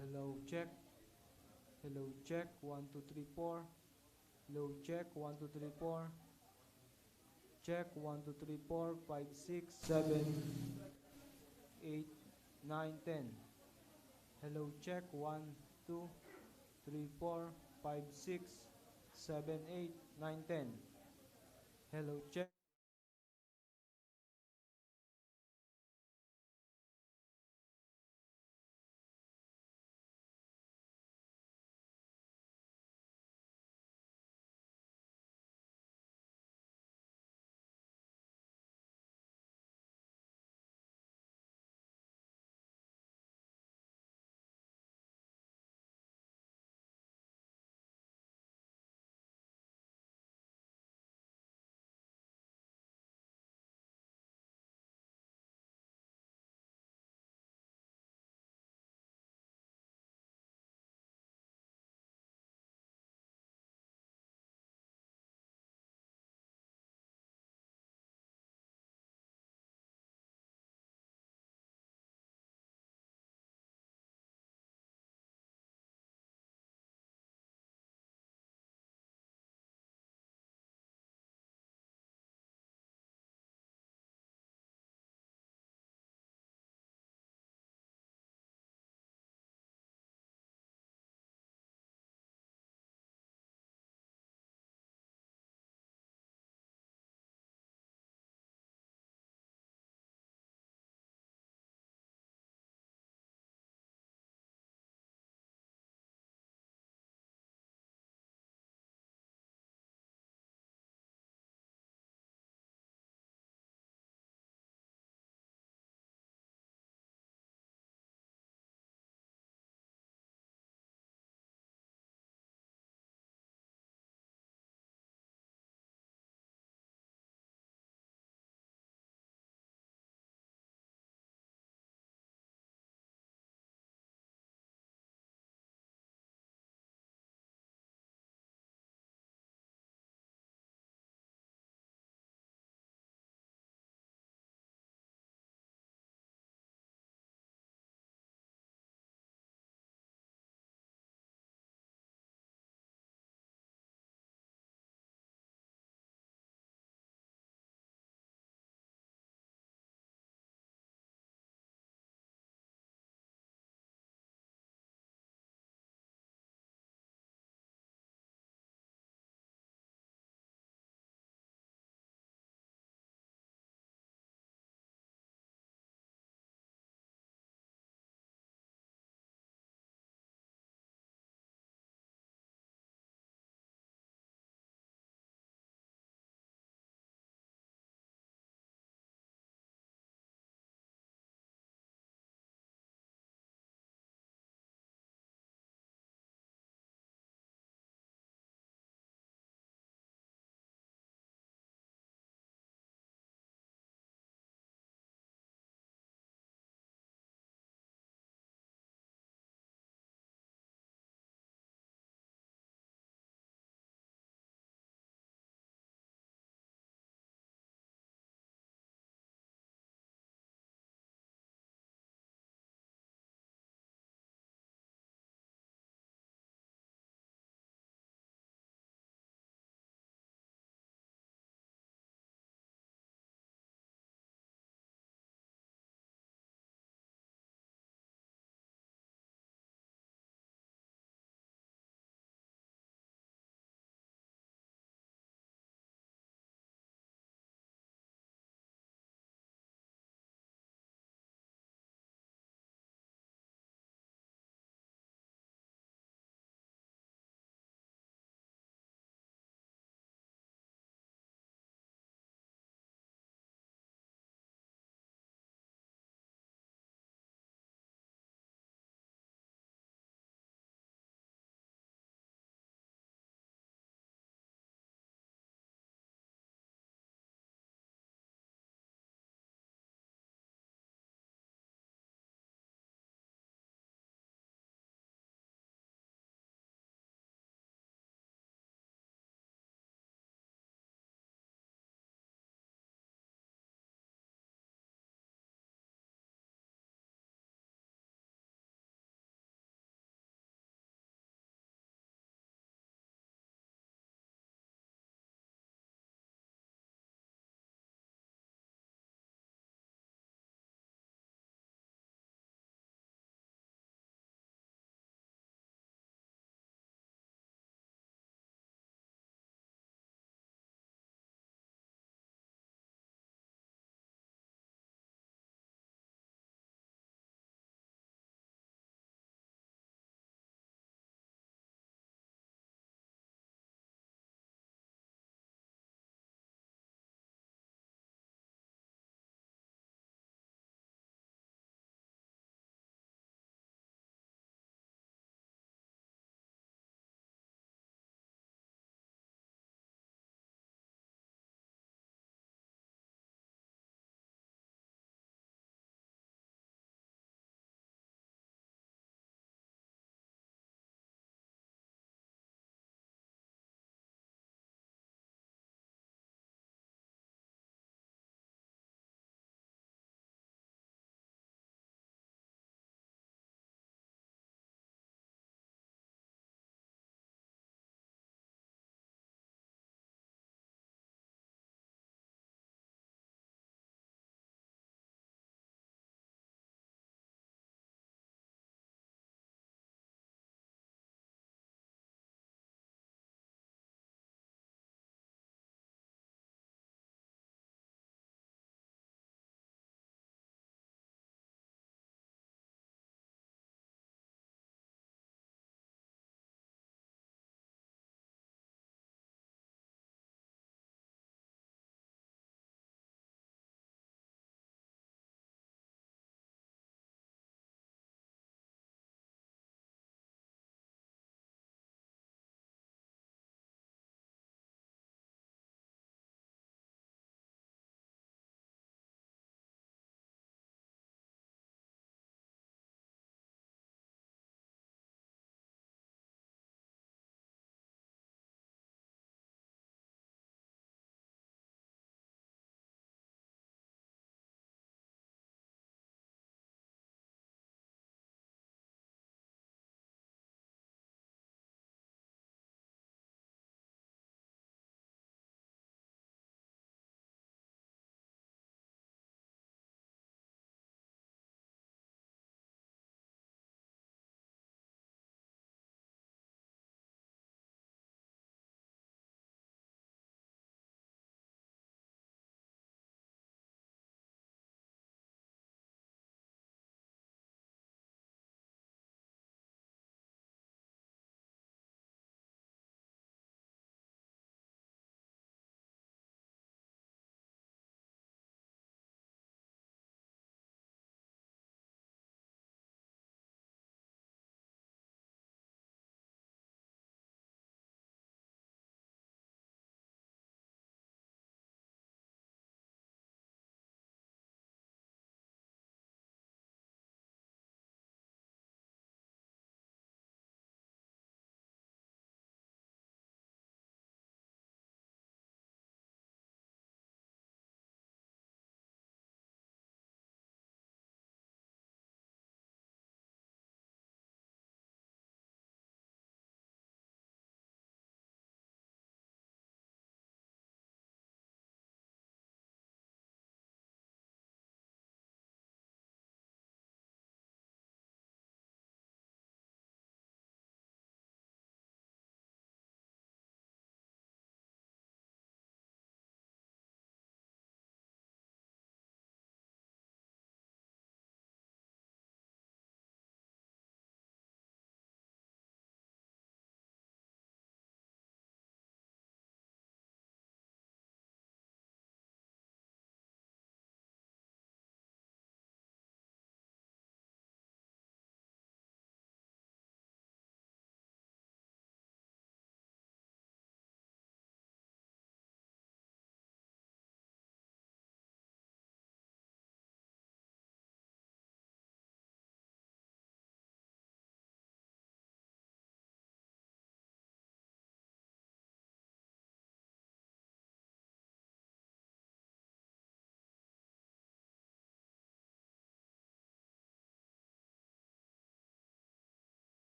Hello, check. Hello, check. 1, 2, 3, 4. Hello, check. 1, 2, 3, 4. Check. 1, 2, 3, 4, 5, 6, 7, 8, 9, 10. Hello, check. 1, 2, 3, 4, 5, 6, 7, 8, 9, 10. Hello, check.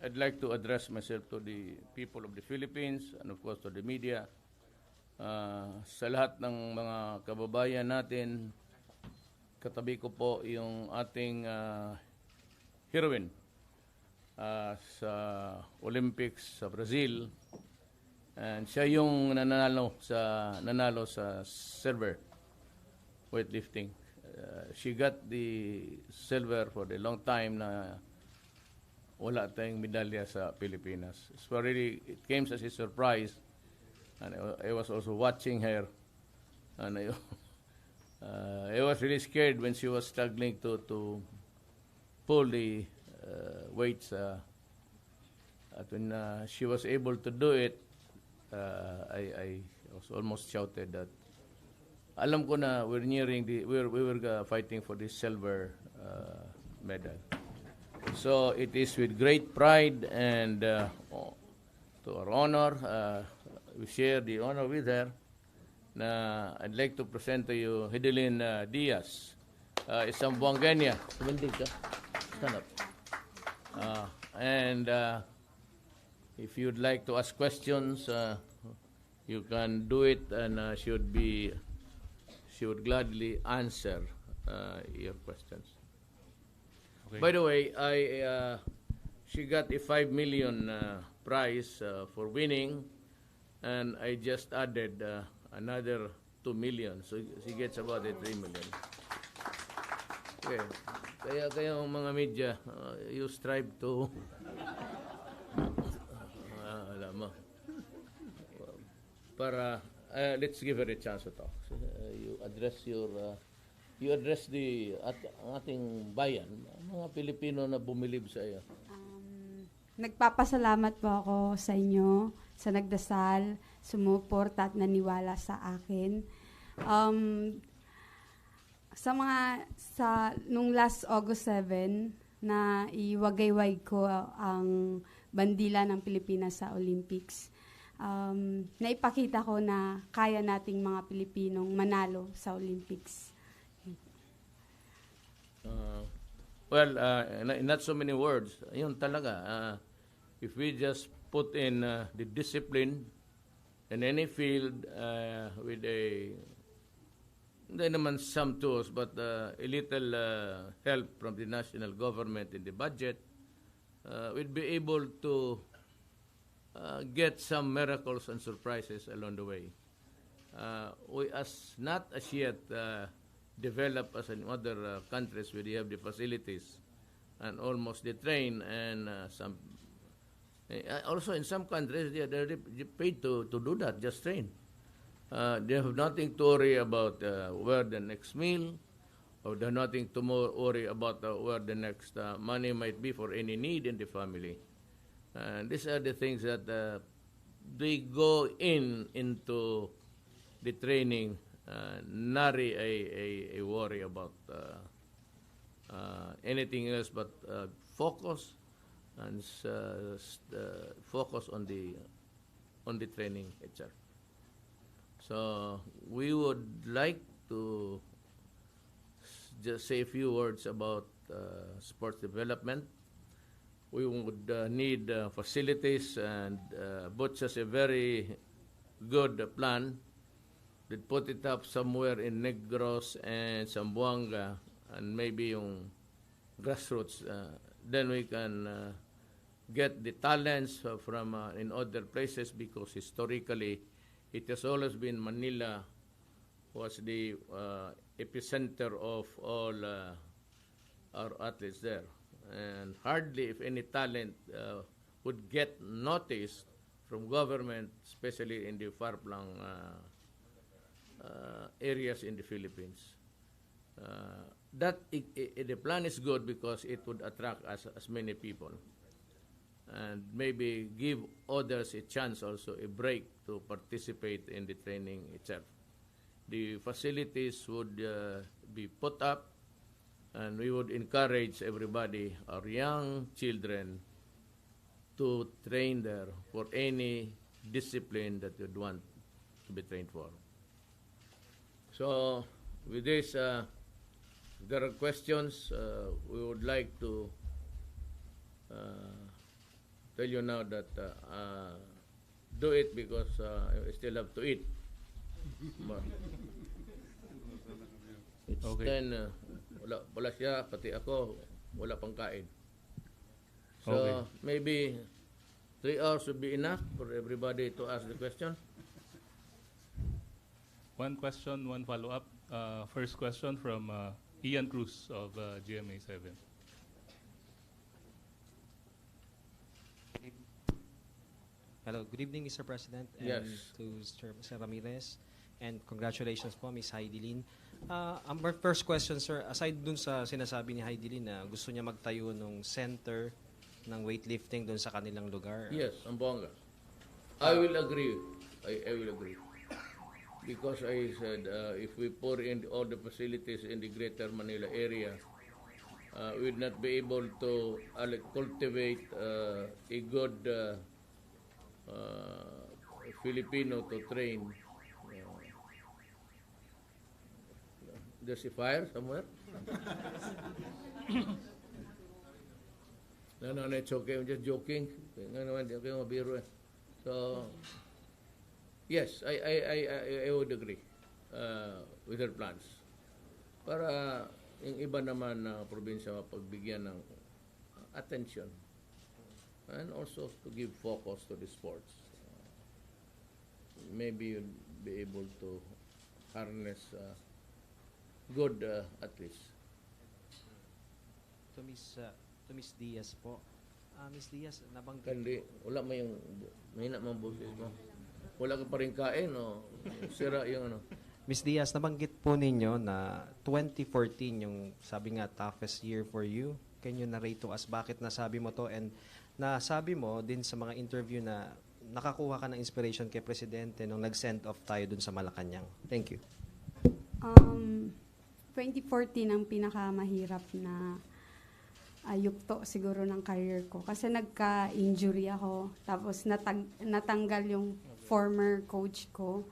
I'd like to address myself to the people of the Philippines and of course to the media. Sa lahat ng mga kababayan natin, katabi ko po yung ating heroine sa Olympics sa Brazil. And siya yung nanalo sa silver weightlifting. She got the silver for the long time na wala tayong medalya sa Pilipinas. So really, it came as a surprise. And I was also watching her. And I was really scared when she was struggling to pull the weights. At when she was able to do it, I was almost shouted that alam ko na we were fighting for this silver medal. So it is with great pride and to our honor, we share the honor with her. Na I'd like to present to you Hidelin Diaz, isang Buanganya. Sumundig ka. Stand up. And if you'd like to ask questions, you can do it, and she would gladly answer your questions. Okay. By the way, she got a 5 million prize for winning, and I just added another 2 million, so she gets about 3 million. Okay. Kaya kayong mga media, you strive to alam mo, para let's give her a chance to talk. You address the ating bayan, mga Pilipino na bumilib sa iyo. Nagpapasalamat po ako sa inyo, sa nagdasal, sumuporta at naniwala sa akin. Nung last August 7, na iwagayway ko ang bandila ng Pilipinas sa Olympics. Naipakita ko na kaya nating mga Pilipinong manalo sa Olympics. Not so many words. Yun talaga. If we just put in the discipline in any field with hindi naman some tools, but a little help from the national government in the budget, we'd be able to get some miracles and surprises along the way. We not as yet developed as in other countries where they have the facilities and almost they train, and also in some countries they're paid to do that, just train. They have nothing to worry about where the next meal, or they have nothing to worry about where the next money might be for any need in the family. And these are the things that they go into the training, not a worry about anything else, but focus and focus on the training itself. So we would like to just say a few words about sports development. We would need facilities, and Butch has a very good plan. We'd put it up somewhere in Negros and Zamboanga, and maybe yung grassroots. Then we can get the talents from in other places, because historically it has always been Manila was the epicenter of all our athletes there. And hardly if any talent would get noticed from government, especially in the far-flung areas in the Philippines. The plan is good because it would attract as many people, and maybe give others a chance, also a break to participate in the training itself. The facilities would be put up, and we would encourage everybody, our young children, to train there for any discipline that you'd want to be trained for. So with this, if there are questions, we would like to tell you now that do it because I still have to eat. But it's Okay. 10, wala siya, pati ako, wala pang kain. So, Okay. maybe 3 hours would be enough for everybody to ask the question. One question, one follow-up. First question from Ian Cruz of GMA 7. Hello, good evening, Mr. President, and Yes. to Mr. Ramirez, and congratulations po, Ms. Heidelin. Ang first question, sir, aside dun sa sinasabi ni Heidelin na gusto niya magtayo ng center ng weightlifting dun sa kanilang lugar. Yes, ang bongga. I will agree. I will agree. Because I said, if we pour in all the facilities in the Greater Manila area, we would not be able to cultivate a good Filipino to train. There's a fire somewhere? No, it's okay. I'm just joking. Nga naman, di kayo mabiro eh. So, yes, I would agree with their plans. Para yung iba naman na probinsya mapagbigyan ng attention and also to give focus to the sports. Maybe you'll be able to harness good athletes. To Miss Diaz po. Miss Diaz, nabanggit Kandi, wala mo yung, mahina mo ang boses mo. Wala ka pa rin kain, o sira yung ano. Miss Diaz, nabanggit po ninyo na 2014 yung sabi nga toughest year for you. Can you narrate to us bakit nasabi mo to, and nasabi mo din sa mga interview na nakakuha ka ng inspiration kay Presidente nung nag-send off tayo dun sa Malacanang. Thank you. 2014 ang pinakamahirap na yugto siguro ng career ko. Kasi nagka-injury ako. Tapos natanggal yung former coach ko.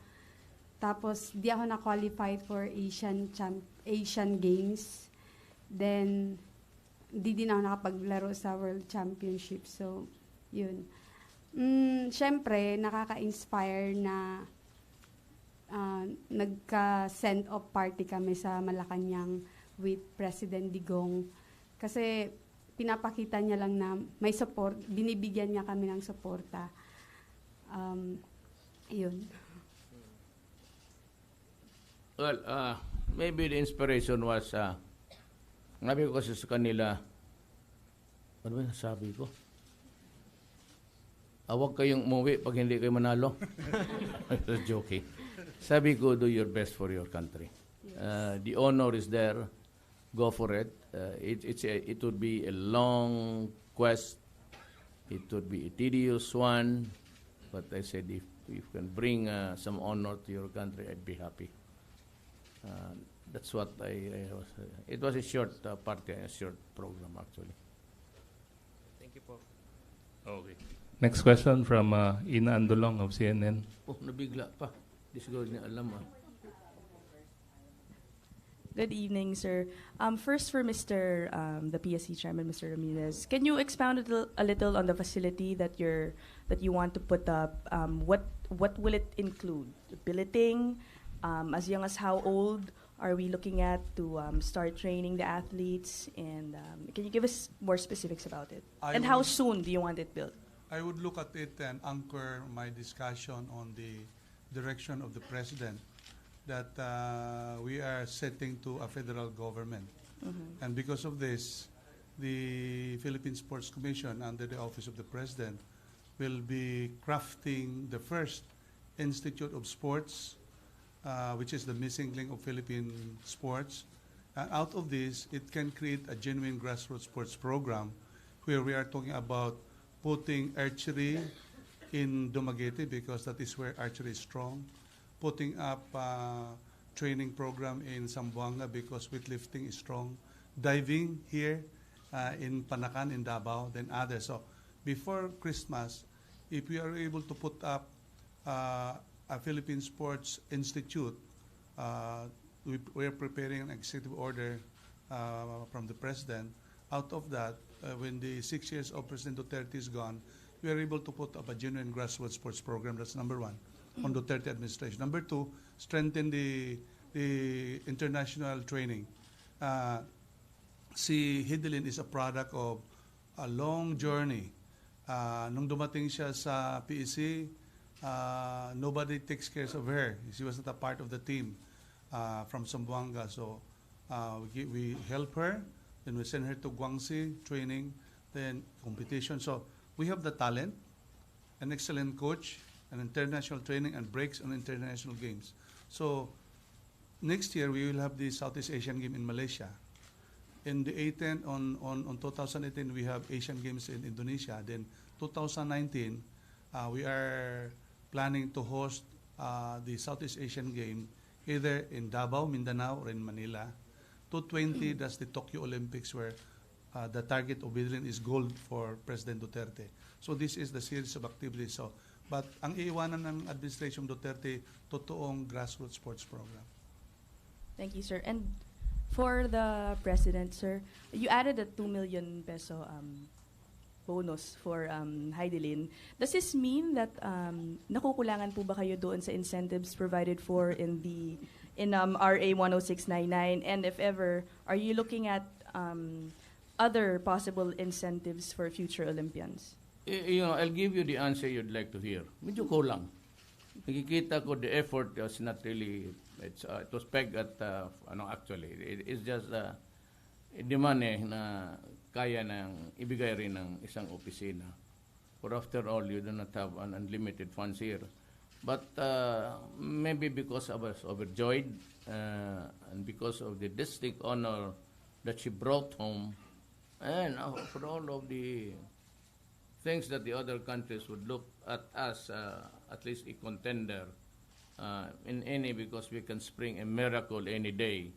Tapos di ako na-qualify for Asian Games. Then, di din ako nakapaglaro sa World Championship. So, yun. Siyempre, nakaka-inspire na nagka-send off party kami sa Malacanang with President Digong. Kasi pinapakita niya lang na may support, binibigyan niya kami ng suporta. Yun. Well, maybe the inspiration was, sabi ko kasi sa kanila, ano ba yung sabi ko? Huwag kayong umuwi pag hindi kayo manalo. I was joking. Sabi ko, do your best for your country. The honor is there. Go for it. It would be a long quest. It would be a tedious one. But I said, if you can bring some honor to your country, I'd be happy. That's what I was. It was a short party, a short program actually. Thank you po. Okay. Next question from Ina Andolong of CNN. Oh, nabigla pa. Di siguro niya alam Good evening, sir. First for Mr. The PSC Chairman, Mr. Ramirez, can you expound a little on the facility that you want to put up? What will it include? Billeting? As young as how old are we looking at to start training the athletes? And can you give us more specifics about it? And how soon do you want it built? I would look at it and anchor my discussion on the direction of the President that we are setting to a federal government. And because of this, the Philippine Sports Commission under the Office of the President will be crafting the first Institute of Sports, which is the missing link of Philippine sports. And out of this, it can create a genuine grassroots sports program where we are talking about putting archery in Dumaguete because that is where archery is strong, putting up a training program in Zamboanga because weightlifting is strong, diving here in Panacan, in Davao, then others. So before Christmas, if we are able to put up a Philippine Sports Institute, we are preparing an executive order from the President. Out of that, when the 6 years of President Duterte is gone, we are able to put up a genuine grassroots sports program. That's number one, on Duterte administration. Number two, strengthen the international training. Si Hidilyn is a product of a long journey. Nung dumating siya sa PEC, nobody takes care of her. She was not a part of the team from Zamboanga. So we help her, then we send her to Guangxi training, then competition. So we have the talent, an excellent coach, an international training, and breaks on international games. So next year we will have the Southeast Asian Game in Malaysia. In the 18 on 2018 we have Asian Games in Indonesia. Then 2019 we are planning to host the Southeast Asian Game either in Davao, Mindanao, or in Manila. 2020 that's the Tokyo Olympics where the target of Hidilyn is gold for President Duterte. So this is the series of activities. So, but ang iiwanan ng administration Duterte, totoong grassroots sports program. Thank you, sir. And for the president, sir, you added a 2 million peso bonus for Hidilyn. Does this mean that nakukulangan po ba kayo doon sa incentives provided for in RA 10699? And if ever, are you looking at other possible incentives for future Olympians? I'll give you the answer you'd like to hear. Medyo kulang. Nakikita ko the effort was not really, it was pegged at, actually, it's just the money na kaya nang ibigay rin ng isang opisina. For after all, you do not have an unlimited funds here. But maybe because I was overjoyed and because of the distinct honor that she brought home, and for all of the things that the other countries would look at us, at least a contender in any, because we can spring a miracle any day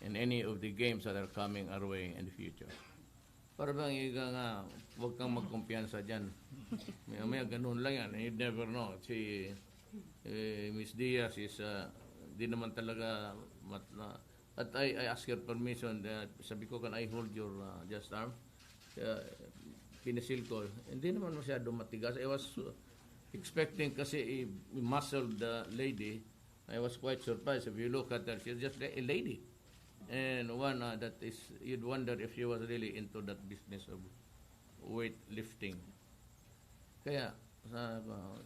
in any of the games that are coming our way in the future. Para bang iga nga, huwag kang magkumpiyansa dyan. May ganun lang yan. You never know. Si Miss Diaz is, di naman talaga, at I ask her permission that, sabi ko, can I hold your just arm? Pinasil ko. Hindi naman masyado matigas. I was expecting kasi a muscled lady. I was quite surprised. If you look at her, she's just a lady. And one that is, you'd wonder if she was really into that business of weightlifting. Kaya,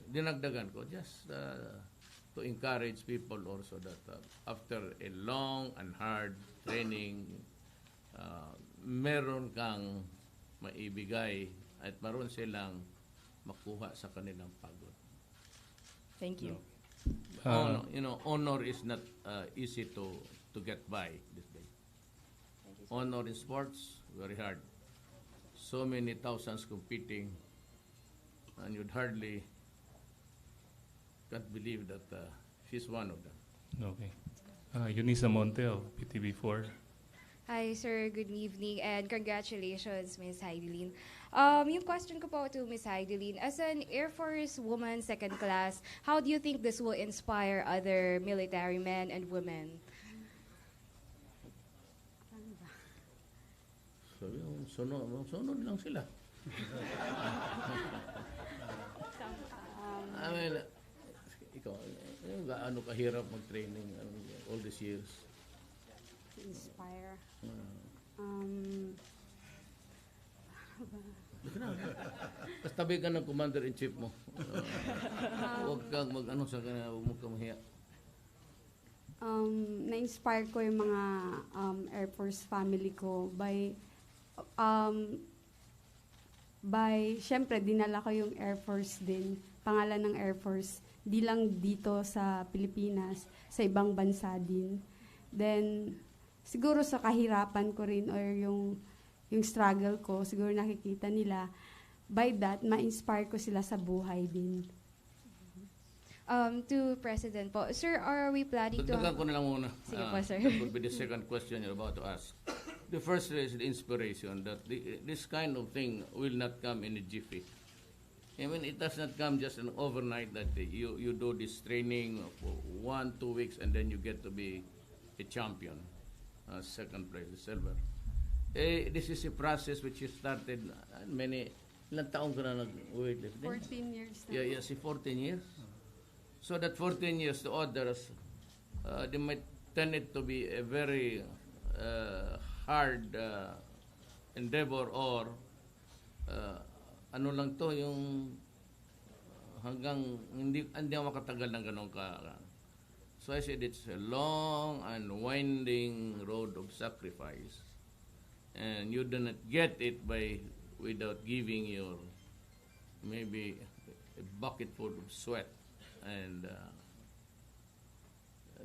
dinagdagan ko just to encourage people also that after a long and hard training, meron kang maibigay at maroon silang makuha sa kanilang pagod. Thank you. Honor is not easy to get by this day. Honor in sports, very hard. So many thousands competing, and you'd hardly can't believe that she's one of them. Okay. Eunice Monte of PTV4. Hi, sir. Good evening and congratulations, Ms. Hidilyn. Yung question ko po to Ms. Hidilyn, as an Air Force woman, second class, how do you think this will inspire other military men and women? So yung sunod lang sila. I mean, ikaw, gaano kahirap mag-training all these years? Inspire. Tapos tabi ka ng commander-in-chief mo. Huwag kang mag-ano sa kanya, huwag mo kang mahiya. Na-inspire ko yung mga Air Force family ko by syempre, dinala ko yung Air Force din, pangalan ng Air Force, di lang dito sa Pilipinas, sa ibang bansa din. Then, siguro sa kahirapan ko rin or yung struggle ko, siguro nakikita nila, by that, ma-inspire ko sila sa buhay din. To President po, sir, are we planning to... Dagdagan ko na lang muna. Sige po, sir. That would be the second question you're about to ask. The first is the inspiration that this kind of thing will not come in a jiffy. I mean, it does not come just an overnight that you do this training for 1-2 weeks and then you get to be a champion, second place, silver. This is a process which started many Ilang taong ka na nag-weightlifting? 14 years na. Yeah, yeah, si 14 years. So that 14 years to others, they might tend it to be a very hard endeavor or ano lang to, yung hanggang hindi ako makatagal ng ganun ka. So I said it's a long and winding road of sacrifice. And you do not get it without giving your maybe a bucket full of sweat and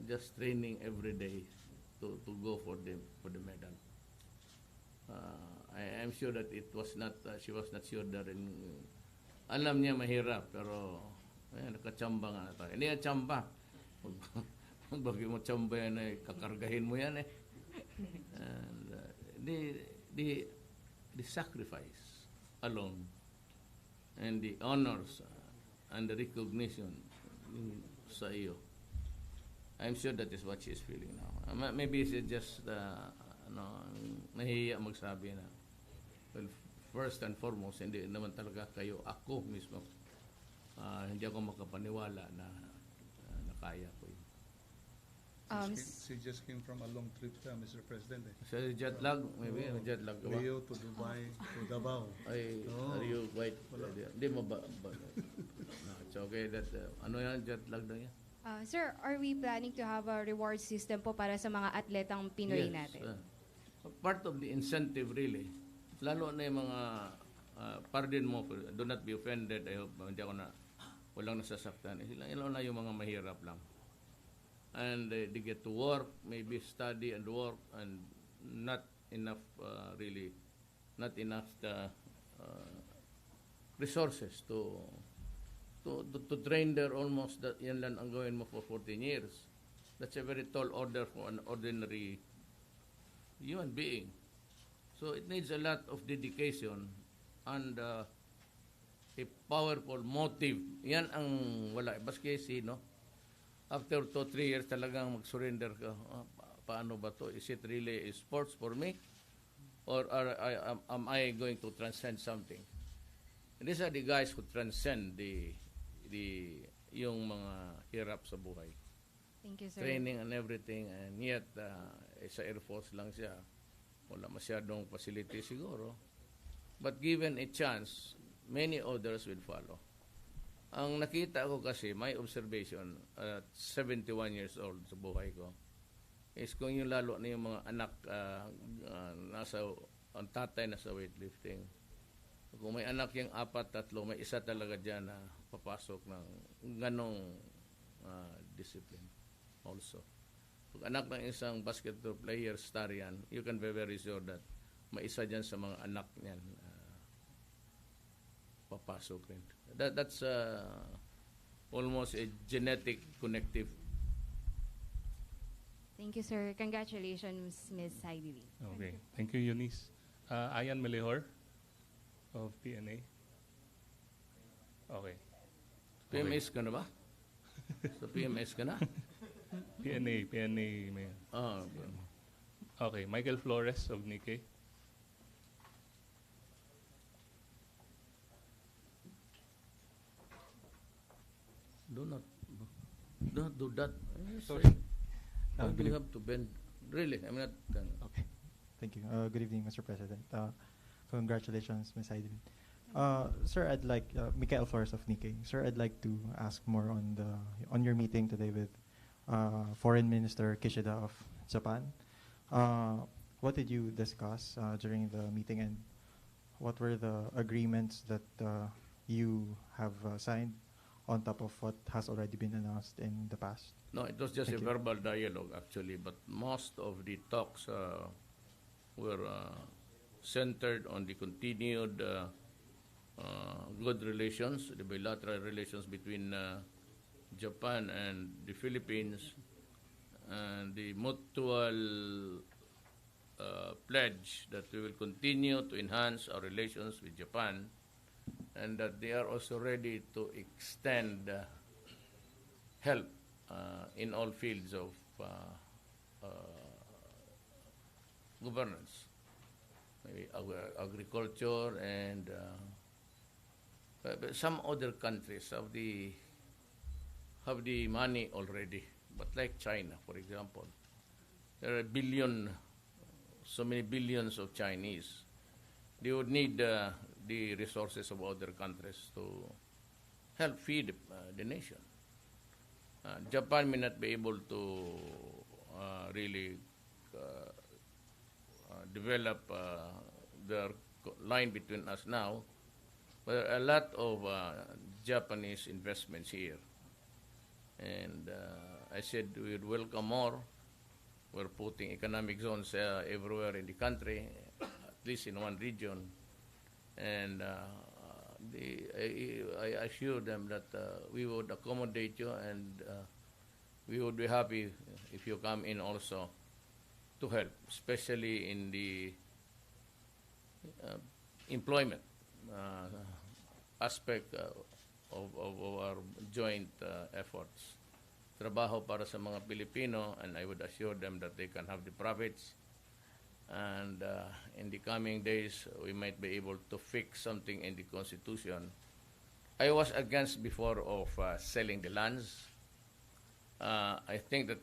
just training every day to go for the medal. I am sure that it was not she was not sure that alam niya mahirap pero nakachamba nga tayo. Hindi na chamba. Bagay mo chamba yan kakargahin mo yan And the sacrifice alone and the honors and the recognition sa iyo. I'm sure that is what she is feeling now. Maybe it's just nahihiya magsabi na. Well, first and foremost, hindi naman talaga kayo, ako mismo. Hindi ako makapaniwala na kaya ko yun. She just came from a long trip, Mr. President. Sa jet lag, maybe jet lag ka ba? Rio to Dubai to Davao. Are you quite? Hindi mo ba? No, it's okay that ano yan, jet lag na yan? Sir, are we planning to have a reward system po para sa mga atletang Pinoy natin? Part of the incentive really. Lalo na yung mga, pardon mo, do not be offended. I hope hindi ako walang nasasaktan. Lalo na yung mga mahirap lang. And they get to work, maybe study and work, and not enough resources to train there almost that yan lang ang gawin mo for 14 years. That's a very tall order for an ordinary human being. So it needs a lot of dedication and a powerful motive. Yan ang wala. Baski sino? After 2-3 years talagang mag-surrender ka. Paano ba to? Is it really a sports for me? Or am I going to transcend something? And these are the guys who transcend yung mga hirap sa buhay. Thank you, sir. Training and everything. And yet, sa Air Force lang siya. Wala masyadong facility siguro. But given a chance, many others will follow. Ang nakita ko kasi, my observation at 71 years old sa buhay ko, is kung yung lalo na yung mga anak ang tatay nasa weightlifting. Kung may anak yung 4-3, may isa talaga dyan na papasok ng ganong discipline also. Pag anak ng isang basketball player, star yan, you can be very sure that may isa dyan sa mga anak niyan papasok rin. That's almost a genetic connective. Thank you, sir. Congratulations, Ms. Heidi Lee. Okay. Thank you, Eunice. Ayan Melihor of PNA. Okay. PMS ka na ba? Sa PMS ka na? PNA, Mayor. Okay. Okay. Michael Flores of Nikkei. Do not do that. Sorry. Why do Good you have to bend? Really, I'm not. Okay. Thank you. Good evening, Mr. President. Congratulations, Ms. Heidelin. Sir, I'd like Mikael Flores of Nikkei. Sir, I'd like to ask more on your meeting today with Foreign Minister Kishida of Japan. What did you discuss during the meeting, and what were the agreements that you have signed on top of what has already been announced in the past? No, it was just Thank a you. verbal dialogue actually, but most of the talks were centered on the continued good relations, the bilateral relations between Japan and the Philippines, and the mutual pledge that we will continue to enhance our relations with Japan, and that they are also ready to extend help in all fields of governance, maybe agriculture and But some other countries have the money already. But like China, for example, there are so many billions of Chinese. They would need the resources of other countries to help feed the nation. Japan may not be able to really develop the line between us now, but there are a lot of Japanese investments here. And I said we would welcome more. We're putting economic zones everywhere in the country, at least in one region. And I assure them that we would accommodate you, and we would be happy if you come in also to help, especially in the employment aspect of our joint efforts. Trabaho para sa mga Pilipino, and I would assure them that they can have the profits. And in the coming days, we might be able to fix something in the Constitution. I was against before of selling the lands. I think that